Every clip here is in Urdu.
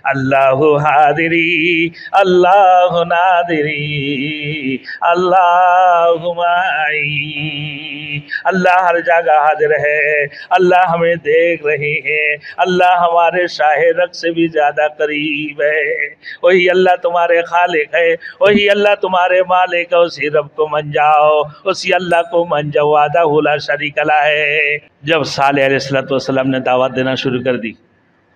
اللہ حاضری اللہ نادری اللہ معی۔ اللہ ہر جگہ حاضر ہے، اللہ ہمیں دیکھ رہے ہیں، اللہ ہمارے شاہ رگ سے بھی زیادہ قریب ہے۔ وہی اللہ تمہارے خالق ہے، وہی اللہ تمہارے مالک ہے، اسی رب کو من جاؤ، اسی اللہ کو من جاؤ، وحدہ لا شریک لہ ہے۔ جب صالح علیہ السلام نے دعوت دینا شروع کر دی،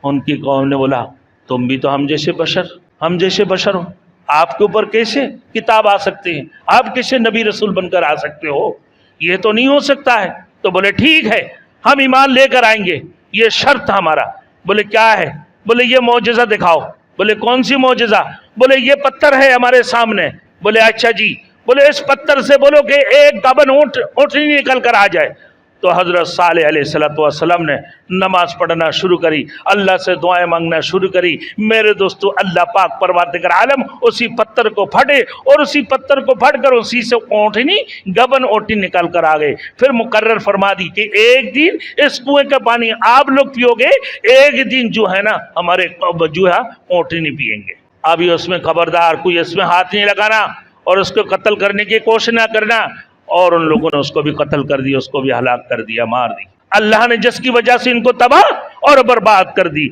ان کی قوم نے بولا تم بھی تو ہم جیسے بشر ہو، آپ کے اوپر کیسے کتاب آ سکتے ہیں، آپ کیسے نبی رسول بن کر آ سکتے ہو، یہ تو نہیں ہو سکتا ہے۔ تو بولے ٹھیک ہے، ہم ایمان لے کر آئیں گے، یہ شرط ہمارا۔ بولے کیا ہے؟ بولے یہ معجزہ دکھاؤ۔ بولے کون سی معجزہ؟ بولے یہ پتھر ہے ہمارے سامنے۔ بولے اچھا جی۔ بولے اس پتھر سے بولو کہ ایک گابن اونٹنی نکل کر آ جائے۔ تو حضرت صالح علیہ السلام نے نماز پڑھنا شروع کری، اللہ سے دعائیں مانگنا شروع کری۔ میرے دوستو، اللہ پاک پروردگار عالم اسی پتھر کو پھٹے اور اسی پتھر کو پھٹ کر اسی سے اونٹنی گبن اونٹنی نکل کر آ گئے۔ پھر مقرر فرما دی کہ ایک دن اس کنویں کا پانی آپ لوگ پیو گے، ایک دن جو ہے نا ہمارے جو ہے اونٹنی پیئیں گے۔ ابھی اس میں خبردار کوئی اس میں ہاتھ نہیں لگانا اور اس کو قتل کرنے کی کوشش نہ کرنا۔ اور ان لوگوں نے اس کو بھی قتل کر دیا، اس کو بھی ہلاک کر دیا، مار دی۔ اللہ نے جس کی وجہ سے ان کو تباہ اور برباد کر دی۔